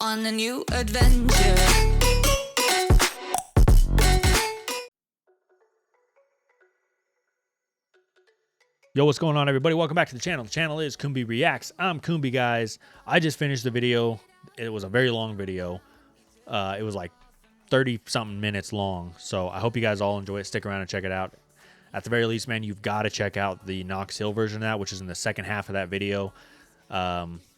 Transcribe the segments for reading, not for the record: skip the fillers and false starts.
on a new adventure. Yo, what's going on, everybody? Welcome back to the channel. The channel is Kumbi Reacts. I'm Kumbi, guys. I just finished the video. It was a very long video. It was like 30-something minutes long. So I hope you guys all enjoy it. Stick around and check it out. At the very least, man, you've got to check out the Knox Hill version of that, which is in the second half of that video.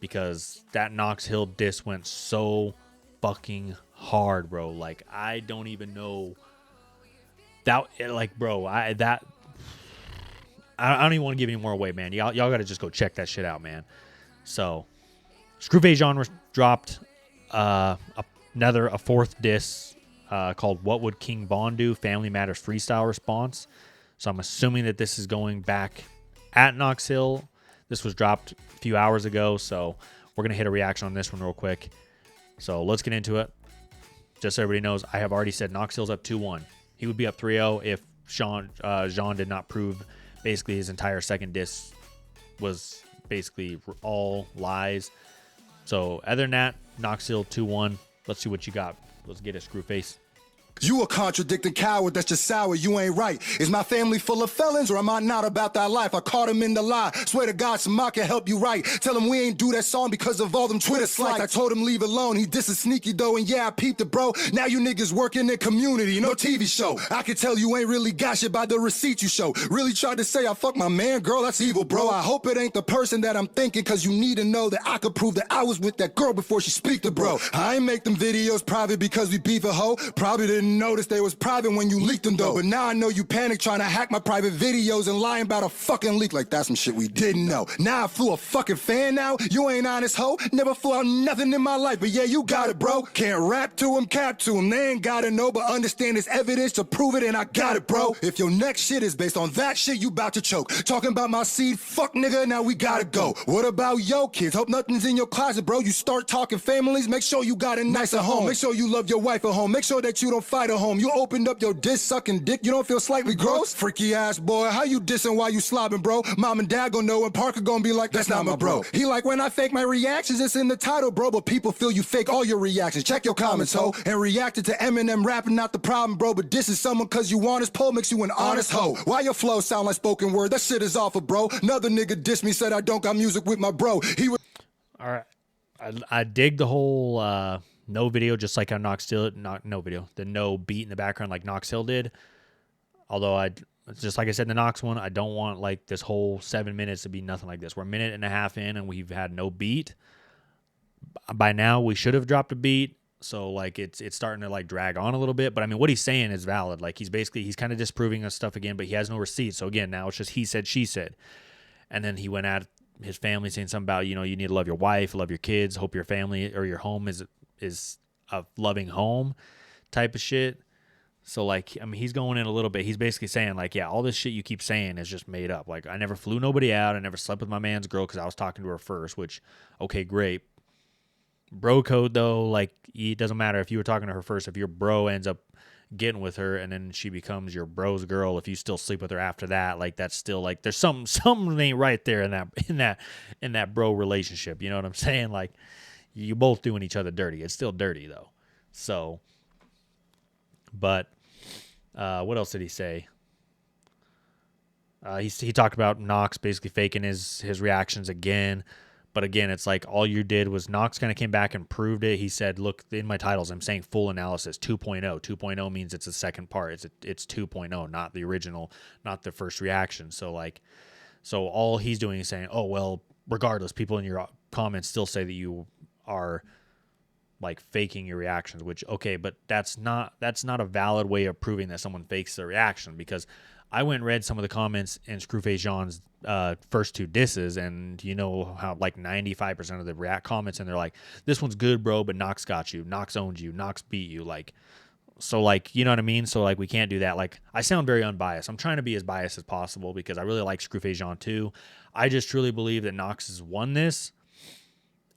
Because that Knox Hill diss went so fucking hard, bro. Like, I don't even know. That, like, bro, I don't even want to give any more away, man. Y'all got to just go check that shit out, man. So, Scru genre dropped a fourth diss called What Would King Von Do? Family Matters Freestyle Response. So, I'm assuming that this is going back at Knox Hill. This was dropped a few hours ago, so we're going to hit a reaction on this one real quick. So, let's get into it. Just so everybody knows, I have already said Knox Hill's up 2-1. He would be up 3-0 if Jean did not prove basically his entire second diss was basically all lies. So other than that, Knox Hill 2-1. Let's see what you got. Let's get it, Screwface. You a contradicting coward, that's just sour, you ain't right. Is my family full of felons, or am I not about that life? I caught him in the lie, swear to God, somebody can help you right. Tell him we ain't do that song because of all them Twitter slides. I told him leave alone, he disses sneaky though, and yeah, I peeped it, bro. Now you niggas work in the community, no TV show. I can tell you ain't really got shit by the receipt you show. Really tried to say I fuck my man, girl, that's evil, bro. I hope it ain't the person that I'm thinking, cause you need to know that I could prove that I was with that girl before she speak to bro. I ain't make them videos private because we beef a hoe. Probably didn't notice they was private when you leaked them though. But now I know you panic trying to hack my private videos and lying about a fucking leak. Like that's some shit we didn't know. Now I flew a fucking fan now. You ain't honest hoe. Never flew out nothing in my life. But yeah, you got it, bro. Can't rap to him, cap to him. They ain't gotta know, but understand there's evidence to prove it, and I got it, bro. If your next shit is based on that shit, you about to choke. Talking about my seed, fuck nigga, now we gotta go. What about yo kids? Hope nothing's in your closet, bro. You start talking families, make sure you got a nicer home. Make sure you love your wife at home. Make sure that you don't fight at home. You opened up your diss sucking dick, you don't feel slightly gross? Freaky ass boy, how you dissing while you slobbing, bro? Mom and dad gon' know, and Parker gon' be like, that's not my bro. He like, when I fake my reactions, it's in the title, bro. But people feel you fake all your reactions. Check your comments, ho. And reacted to Eminem rapping, not the problem, bro. But dissing someone cause you honest, Poe makes you an honest hoe. Why your flow sound like spoken word? That shit is awful, bro. Another nigga dissed me, said I don't got music with my bro. He was All right. I dig the whole no video, just like how Knox Hill, no video, the no beat in the background like Knox Hill did. Although just like I said in the Knox one, I don't want like this whole 7 minutes to be nothing like this. We're a minute and a half in and we've had no beat. By now we should have dropped a beat. So like it's starting to like drag on a little bit. But I mean, what he's saying is valid. Like he's kind of disproving us stuff again, but he has no receipts. So again, now it's just he said, she said. And then he went at his family saying something about, you know, you need to love your wife, love your kids, hope your family or your home is a loving home type of shit. So like, I mean, he's going in a little bit. He's basically saying like, yeah, all this shit you keep saying is just made up. Like, I never flew nobody out. I never slept with my man's girl because I was talking to her first, which, okay, great. Bro code though, like, it doesn't matter if you were talking to her first. If your bro ends up getting with her and then she becomes your bro's girl, if you still sleep with her after that, like, that's still like, there's something ain't right there in that bro relationship. You know what I'm saying? Like, you both doing each other dirty. It's still dirty though. So, but what else did he say? He talked about Knox basically faking his reactions again. But again, it's like all you did was Knox kind of came back and proved it. He said, look, in my titles, I'm saying full analysis 2.0. 2.0 means it's a second part. It's 2.0, not the original, not the first reaction. So all he's doing is saying, oh, well, regardless, people in your comments still say that you are like faking your reactions, which, okay, but that's not a valid way of proving that someone fakes their reaction, because I went and read some of the comments in Screwface Jean's first two disses, and you know how like 95% of the react comments, and they're like, this one's good, bro, but Knox got you, Knox owned you, Knox beat you, like, so like, you know what I mean? So like, we can't do that. Like, I sound very unbiased. I'm trying to be as biased as possible because I really like Screwface Jean too. I just truly believe that Knox has won this.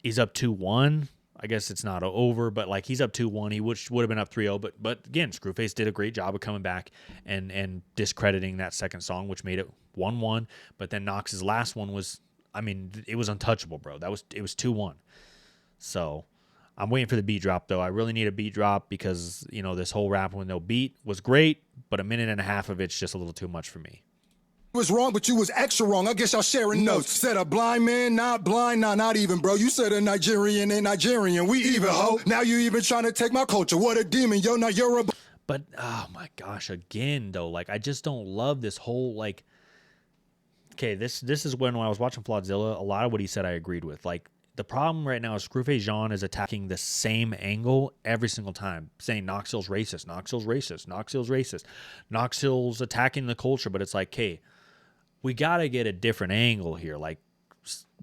He's up 2-1. I guess it's not over, but like he's up 2-1. He would have been up 3-0, but again, Screwface did a great job of coming back and discrediting that second song, which made it 1-1. But then Knox's last one was, I mean, it was untouchable, bro. It was 2-1. So I'm waiting for the beat drop, though. I really need a beat drop because, you know, this whole rapping with no beat was great, but a minute and a half of it's just a little too much for me. Was wrong, but you was extra wrong. I guess y'all sharing notes. Said a blind man, not blind, nah, not even, bro. You said a Nigerian ain't Nigerian. We even, ho. Now you even trying to take my culture. What a demon, yo. Now you're a... But, oh my gosh, again, though, like, I just don't love this whole, like, okay, this is when I was watching Flodzilla, a lot of what he said I agreed with. Like, the problem right now is Screwface Jean is attacking the same angle every single time, saying Knox Hill's racist, Knox Hill's racist, Knox Hill's racist, Knox Hill's attacking the culture, but it's like, okay, we got to get a different angle here. Like,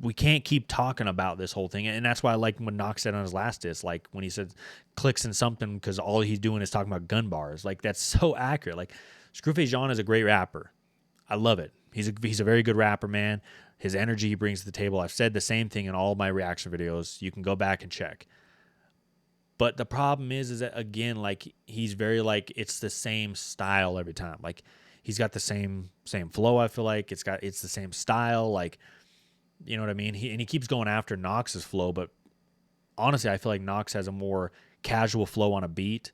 we can't keep talking about this whole thing. And that's why I like when Knox said on his last diss, like when he said clicks and something because all he's doing is talking about gun bars. Like, that's so accurate. Like, Screwface Jean is a great rapper. I love it. He's a very good rapper, man. His energy he brings to the table. I've said the same thing in all my reaction videos. You can go back and check. But the problem is that, again, like, he's very, like, it's the same style every time. Like, he's got the same flow, I feel like. It's the same style, like, you know what I mean? He keeps going after Knox's flow, but honestly, I feel like Knox has a more casual flow on a beat,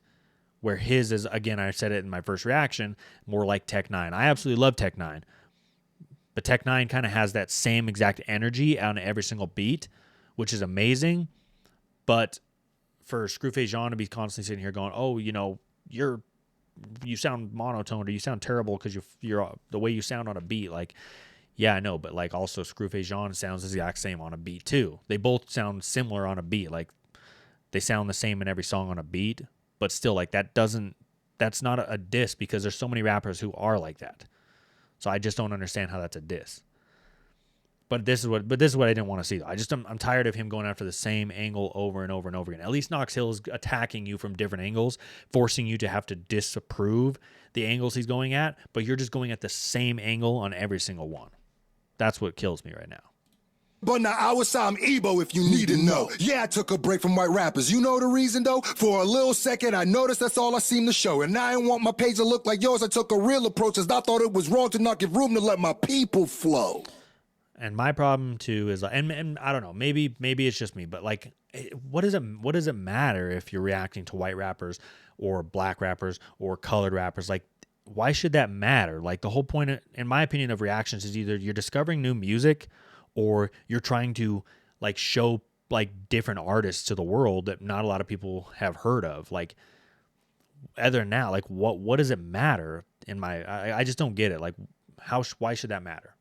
where his is, again, I said it in my first reaction, more like Tech 9. I absolutely love Tech 9, but Tech 9 kind of has that same exact energy on every single beat, which is amazing. But for Screwface Jean to be constantly sitting here going, oh, you know, you sound monotone or you sound terrible because you're the way you sound on a beat. Like, yeah, I know, but like also Screwface Jean sounds the exact same on a beat too. They both sound similar on a beat. Like, they sound the same in every song on a beat, but still, like, that's not a diss because there's so many rappers who are like that. So I just don't understand how that's a diss. But this is what I didn't want to see. I'm tired of him going after the same angle over and over and over again. At least Knox Hill is attacking you from different angles, forcing you to have to disapprove the angles he's going at, but you're just going at the same angle on every single one. That's what kills me right now. But now I was I'm Ebo if you need to know. Yeah, I took a break from white rappers. You know the reason though? For a little second, I noticed that's all I seem to show. And I didn't want my page to look like yours. I took a real approach as I thought it was wrong to not give room to let my people flow. And my problem too is, and I don't know, maybe it's just me, but like, what does it matter if you're reacting to white rappers or black rappers or colored rappers? Like, why should that matter? Like, the whole point, in my opinion, of reactions is either you're discovering new music or you're trying to, like, show, like, different artists to the world that not a lot of people have heard of. Like, other than that, like, what does it matter? I just don't get it. Like, why should that matter?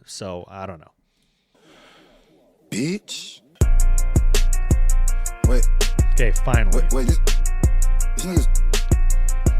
So I don't know. Bitch. Wait. Okay, finally. Wait. This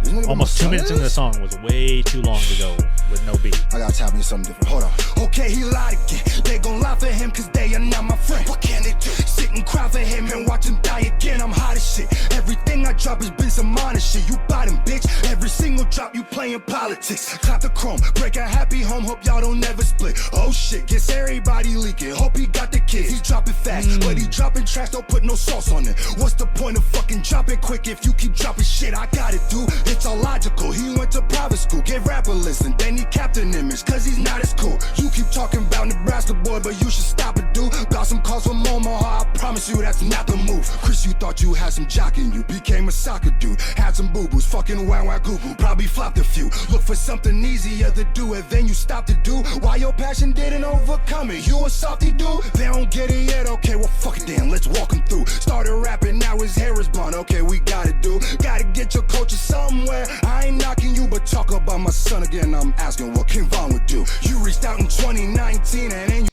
nigga Almost 2 minutes into the song was way too long to go with no beat. I gotta tap into something different. Hold on. Okay, he lied again. They gon' lie for him cause they are not my friend. What can they do? Sit and cry for him and watch him die again. I'm hot as shit. Everything I drop has been some honest shit. You buy them, bitch. Every single drop you playing politics. Clap the chrome. Break a happy home. Hope y'all don't never split. Oh shit. Guess everybody leaking. Hope he got the kids. He dropping fast. But he dropping trash. Don't put no sauce on it. What's the point of fucking dropping quick if you keep dropping shit? I got it, dude. It's all logical. He went to private school. Gave rapper listen. Then he captain image. Cause he's not as cool. You keep talking about Nebraska boy, but you should stop it, dude. Got some calls from Omaha. I promise you that's not the move. Chris, you thought you had some jock in you. Became a soccer dude. Had some boo-boos. Fucking wah goo-goo. Probably flopped a few. Look for something easier to do and then you stop to do. Why your passion didn't overcome it? You a softy dude? They don't get it yet? Okay, well fuck it then. Let's walk him through. Started rapping, now his hair is blonde. Okay, we gotta do. Gotta get your culture somewhere. I ain't knocking you, but talk about my son again. I'm asking what King Von would do. You reached out in 2019 and then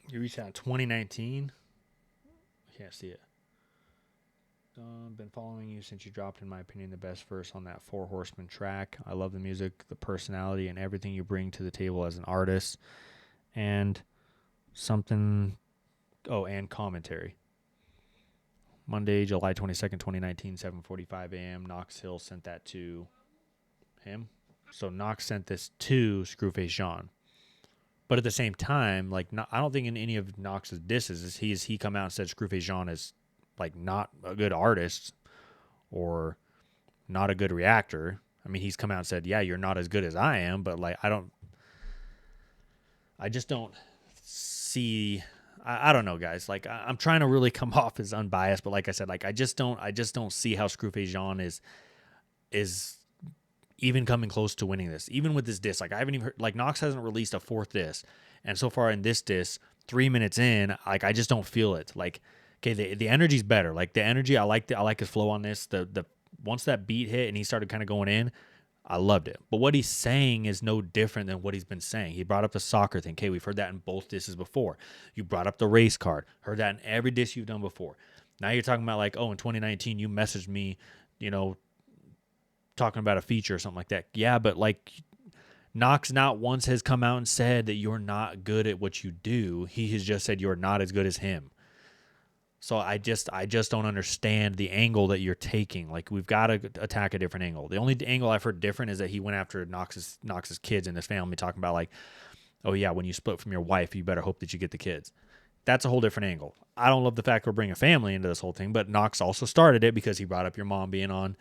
You reached out in 2019? I can't see it. Been following you since you dropped, in my opinion, the best verse on that Four Horsemen track. I love the music, the personality, and everything you bring to the table as an artist. And something... Oh, and commentary. Monday, July 22nd, 2019, 7:45 a.m. Knox Hill sent that to him. So Knox sent this to Screwface Jean. But at the same time, like, I don't think in any of Knox's disses is he come out and said Screwface Jean is, like, not a good artist or not a good reactor. I mean, he's come out and said, yeah, you're not as good as I am, but, like, I just don't see, I don't know, guys. Like I'm trying to really come off as unbiased, but like I said, like I just don't see how Screwface is even coming close to winning this. Even with this disc, like I haven't even heard, like Knox hasn't released a fourth disc, and so far in this disc, 3 minutes in, like I just don't feel it. Like okay, the energy's better. Like the energy, I like his flow on this. The once that beat hit and he started kind of going in, I loved it. But what he's saying is no different than what he's been saying. He brought up the soccer thing. Okay, we've heard that in both discs before. You brought up the race card. Heard that in every disc you've done before. Now you're talking about like, oh, in 2019 you messaged me, talking about a feature or something like that. Yeah, but like Knox not once has come out and said that you're not good at what you do. He has just said you're not as good as him. So I just don't understand the angle that you're taking. Like we've got to attack a different angle. The only angle I've heard different is that he went after Knox's kids and his family, talking about like, oh yeah, when you split from your wife, you better hope that you get the kids. That's a whole different angle. I don't love the fact we're bringing family into this whole thing, but Knox also started it because he brought up your mom being on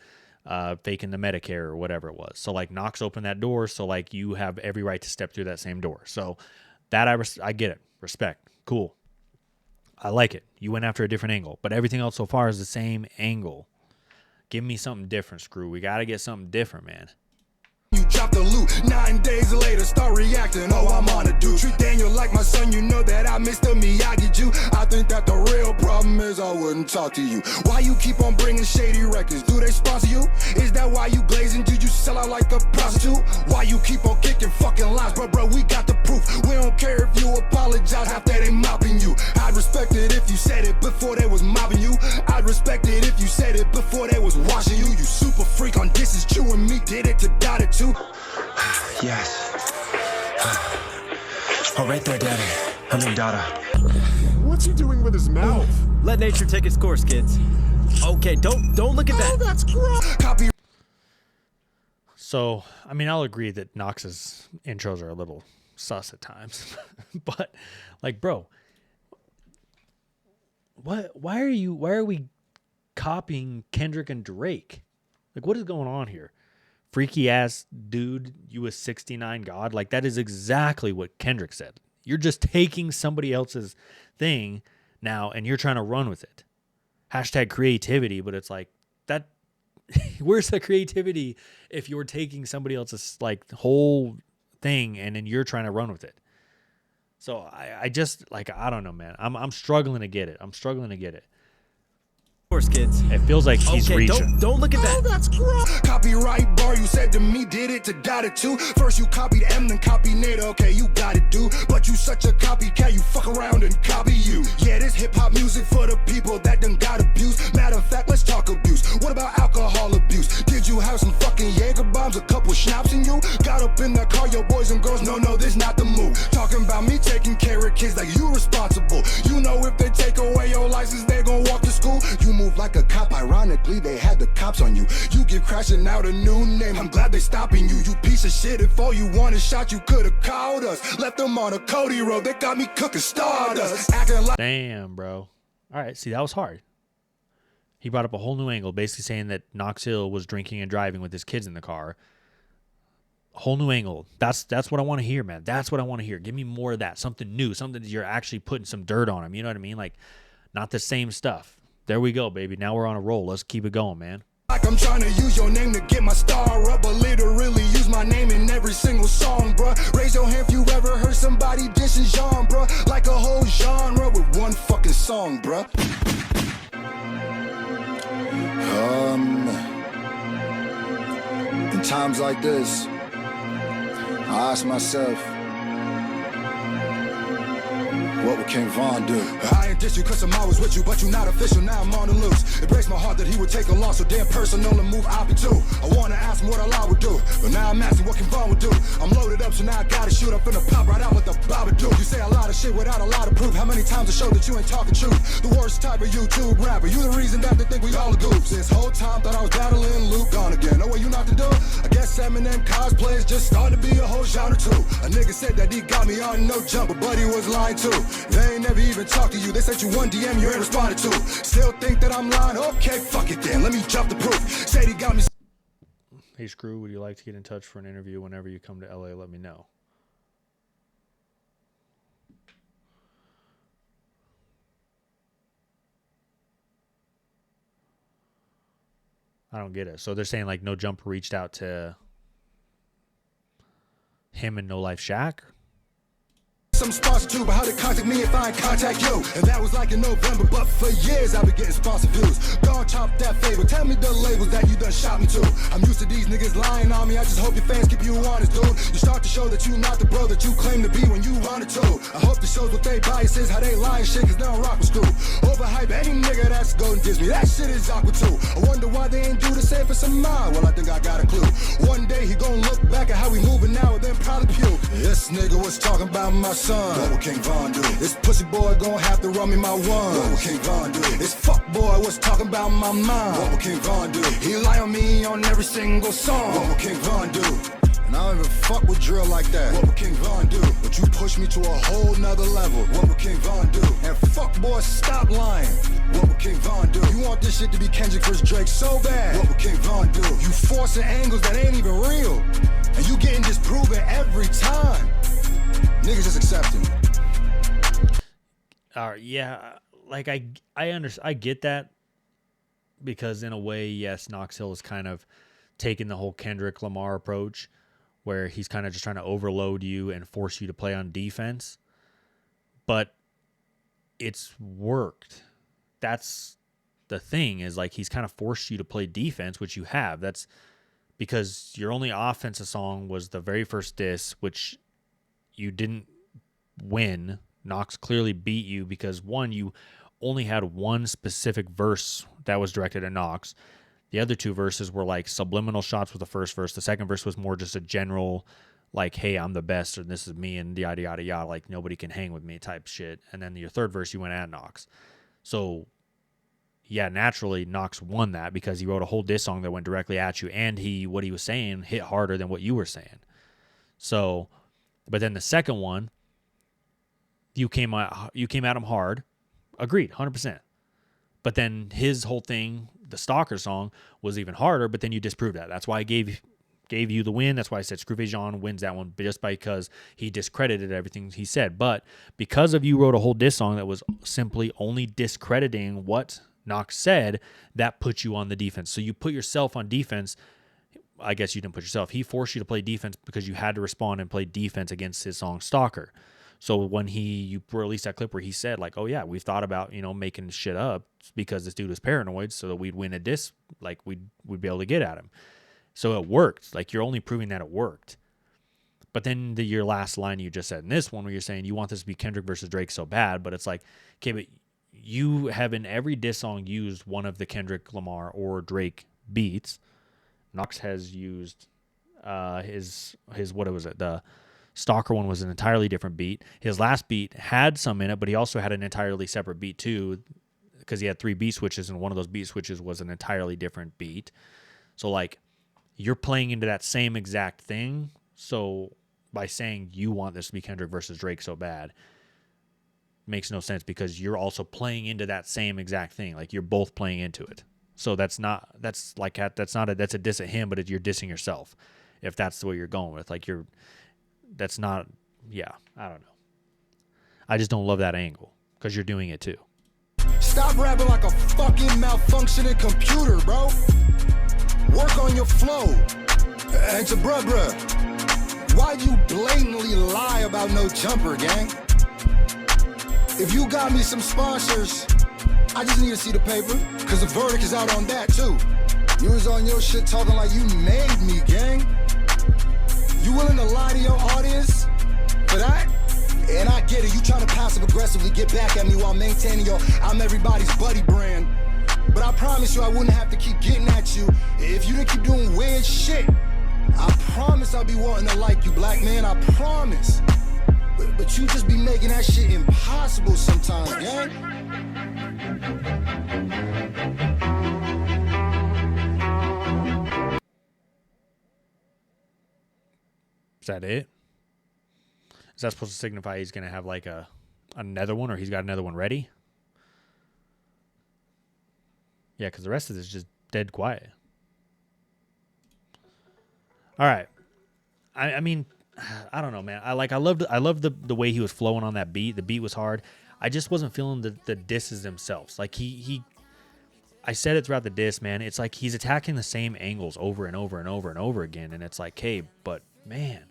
faking the Medicare or whatever it was. So like Knox opened that door, so like you have every right to step through that same door. So that I get it. Respect. Cool. I like it. You went after a different angle, but everything else so far is the same angle. Give me something different, Screw. We got to get something different, man. You drop the loot, 9 days later, start reacting. Oh, I'm on a dude. Treat Daniel like my son, you know that I missed the Miyagi Jew. I think that the real problem is I wouldn't talk to you. Why you keep on bringing shady records? Do they sponsor you? Is that why you glazing? Did you sell out like a prostitute? Why you keep on kicking fucking lies? Bro, we got the proof. We don't care if you apologize after they mopping you. I'd respect it if you said it before they was mobbing you. I'd respect it if you said it before they was washing you. You super freak on this is you and me did it to dot it too. Yes. Oh, right there, Daddy. I mean, Dada. What's he doing with his mouth? Let nature take its course, kids. Okay, don't look at that. Oh, that's gross. Copy. So, I mean, I'll agree that Knox's intros are a little sus at times, but like, bro, why are we copying Kendrick and Drake? Like, what is going on here? Freaky ass dude, you a 69 god. Like that is exactly what Kendrick said. You're just taking somebody else's thing now and you're trying to run with it. Hashtag creativity, but it's like that. Where's the creativity if you're taking somebody else's like whole thing and then you're trying to run with it? So I just like, I don't know, man. I'm struggling to get it. Course, kids. It feels like he's Okay, reaching. don't look at that. Oh, that's gross. Copyright bar, you said to me, did it to dot it too. First you copied M, then copied Nate. Okay, you got it, dude. But you such a copycat, you fuck around and copy you. Yeah, this hip-hop music for the people that done got abused. Matter of fact, let's talk abuse. What about alcohol abuse? Did you have some fucking Jaeger bombs, a couple schnapps in you? Got up in that car, yo boys and girls, no, this not the move. Talking about me taking care of kids like you responsible. You know if they take away your license, they gon' walk to school. You move like a cop, ironically, they had the cops on you. You give crashing out a new name, I'm glad they stopping you. You piece of shit, if all you wanted shot, you could've called us. Left them on a Cody road, they got me cooking stardust. Acting like Damn, bro. All right, see, that was hard. He brought up a whole new angle, basically saying that Knox Hill was drinking and driving with his kids in the car. Whole new angle. That's what I want to hear, man. That's what I want to hear. Give me more of that. Something new. Something that you're actually putting some dirt on him. You know what I mean? Like, not the same stuff. There we go, baby. Now we're on a roll. Let's keep it going, man. Like I'm trying to use your name to get my star up, but literally use my name in every single song, bruh. Raise your hand if you ever heard somebody dissing genre, bruh. Like a whole genre with one fucking song, bruh. In times like this, I ask myself, what would King Von do? I ain't diss you cause I'm always with you, but you not official, now I'm on the loose. It breaks my heart that he would take a loss so damn personal and move out too. I wanna ask him what Allah would do, but now I'm asking what King Von would do. I'm loaded up, so now I gotta shoot. I'm finna pop right out with the Baba do. You say a lot of shit without a lot of proof. How many times I show that you ain't talking truth? The worst type of YouTube rapper. You the reason that they think we all are goofs. This whole time thought I was battling Luke gone again. No way you not to do. I guess Eminem cosplay is just starting to be a whole genre too. A nigga said that he got me on no jumper, but he was lying too. They ain't never even talked to you. They sent you one DM you ain't responded to. Still think that I'm lying? Okay, fuck it then. Let me drop the proof. Said he got me. Hey, Screw, would you like to get in touch for an interview whenever you come to LA? Let me know. I don't get it. So they're saying like No Jumper reached out to him and No Life Shaq. Some sponsor too, but how to contact me if I ain't contact you? And that was like in November, but for years I've been getting sponsor views. Don't chop that favor, tell me the labels that you done shot me to. I'm used to these niggas lying on me, I just hope your fans keep you honest, dude. You start to show that you not the bro that you claim to be when you wanted to. I hope this shows what they bias is, how they lying shit, cause they don't rock with Scru. Overhype any nigga that's golden Disney, that shit is awkward too. I wonder why they ain't do the same for some mine, well I think I got a clue. One day he gon' look back at how we moving now and then probably puke. This nigga was talking about my son. What will King Von do? This pussy boy gon' have to run me my one. What will King Von do? This fuck boy was talking about my mind. What will King Von do? He lie on me on every single song. What will King Von do? And I don't even fuck with drill like that. What will King Von do? But you push me to a whole nother level. What will King Von do? And fuck boy, stop lying. What will King Von do? You want this shit to be Kendrick vs. Drake so bad. What will King Von do? You forcing angles that ain't even real. And you getting disproven every time. Niggas just accepting. Yeah, like I get that, because in a way, yes, Knox Hill is kind of taking the whole Kendrick Lamar approach, where he's kind of just trying to overload you and force you to play on defense. But it's worked. That's the thing, is like he's kind of forced you to play defense, which you have. That's because your only offensive song was the very first diss, which you didn't win. Knox clearly beat you because, one, you only had one specific verse that was directed at Knox. The other two verses were like subliminal shots with the first verse. The second verse was more just a general, like, hey, I'm the best, or this is me, and yada, yada, yada, like, nobody can hang with me type shit. And then your third verse, you went at Knox. So, yeah, naturally, Knox won that because he wrote a whole diss song that went directly at you, and what he was saying hit harder than what you were saying. So, but then the second one, you came at him hard. Agreed, 100%. But then his whole thing, the Stalker song, was even harder, but then you disproved that. That's why I gave you the win. That's why I said Scru wins that one, just because he discredited everything he said. But because of you wrote a whole diss song that was simply only discrediting what Knox said, that puts you on the defense. So you put yourself on defense. I guess you didn't put yourself. He forced you to play defense because you had to respond and play defense against his song Stalker. So when you released that clip where he said, like, oh yeah, we've thought about, making shit up because this dude was paranoid so that we'd win a diss, like we'd be able to get at him. So it worked. Like, you're only proving that it worked. But then your last line you just said in this one, where you're saying you want this to be Kendrick versus Drake so bad, but it's like, okay, but you have in every diss song used one of the Kendrick Lamar or Drake beats. Knox has used his what was it? The Stalker one was an entirely different beat. His last beat had some in it, but he also had an entirely separate beat too, because he had 3 beat switches, and one of those beat switches was an entirely different beat. So, like, you're playing into that same exact thing. So by saying you want this to be Kendrick versus Drake so bad, makes no sense, because you're also playing into that same exact thing. Like, you're both playing into it. So that's a diss at him, but you're dissing yourself if that's the way you're going with. Like, I don't know. I just don't love that angle, because you're doing it too. Stop rapping like a fucking malfunctioning computer, bro. Work on your flow. And to bruh, why'd you blatantly lie about No Jumper, gang? If you got me some sponsors, I just need to see the paper, because the verdict is out on that too. You was on your shit talking like you made me, gang. You willing to lie to your audience for that? And I get it, you trying to passive-aggressively get back at me while maintaining your I'm everybody's buddy brand. But I promise you I wouldn't have to keep getting at you if you didn't keep doing weird shit. I promise I'll be wanting to like you, black man, I promise. But you just be making that shit impossible sometimes, gang. Is that it? Is that supposed to signify he's going to have like another one, or he's got another one ready? Yeah, because the rest of this is just dead quiet. All right. I mean, I don't know, man. I loved the way he was flowing on that beat. The beat was hard. I just wasn't feeling the disses themselves. Like I said it throughout the diss, man. It's like he's attacking the same angles over and over and over and over again, and it's like, hey, but man,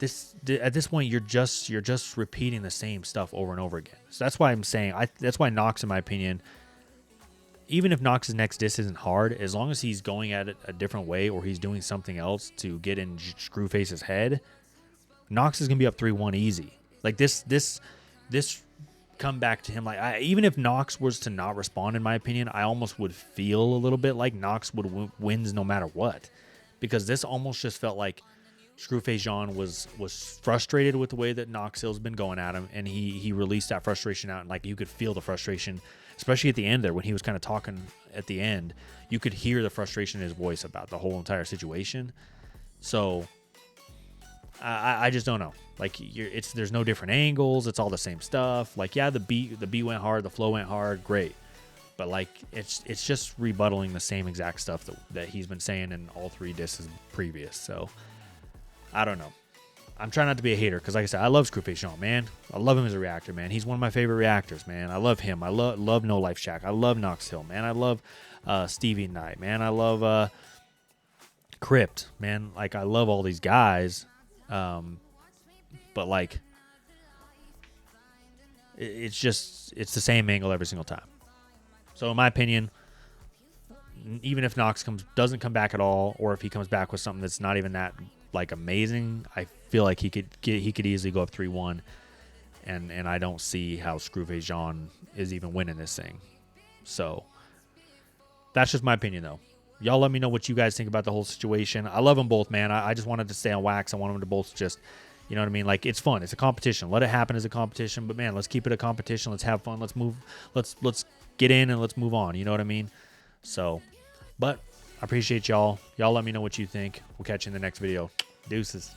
at this point you're just repeating the same stuff over and over again. So that's why I'm saying that's why Nox, in my opinion, even if Nox's next diss isn't hard, as long as he's going at it a different way or he's doing something else to get in Screwface's head, Nox is gonna be up 3-1 easy. Like this comeback to him, like even if Nox was to not respond, in my opinion, I almost would feel a little bit like Nox would wins no matter what, because this almost just felt like Screwface Jean was frustrated with the way that Nox Hill's been going at him, and he released that frustration out, and like you could feel the frustration, especially at the end there when he was kind of talking at the end. You could hear the frustration in his voice about the whole entire situation. So I just don't know. Like there's no different angles. It's all the same stuff. Like yeah, the beat went hard, the flow went hard, great. But like it's just rebuttaling the same exact stuff that he's been saying in all 3 disses previous. So I don't know. I'm trying not to be a hater because, like I said, I love Screwface Jean, man. I love him as a reactor, man. He's one of my favorite reactors, man. I love him. I love No Life Shack. I love Nox Hill, man. I love Stevie Knight, man. I love Crypt, man. Like I love all these guys, but like it's the same angle every single time. So in my opinion, even if Nox doesn't come back at all, or if he comes back with something that's not even that like amazing, I feel like he could easily go up 3-1, and I don't see how Screwface Jean is even winning this thing. So that's just my opinion, though. Y'all let me know what you guys think about the whole situation. I love them both, man. I just wanted to stay on wax. I want them to both just, you know what I mean? Like, it's fun. It's a competition. Let it happen as a competition. But man, let's keep it a competition. Let's have fun. Let's move. Let's get in and let's move on. You know what I mean? So, but I appreciate y'all. Y'all let me know what you think. We'll catch you in the next video. Deuces.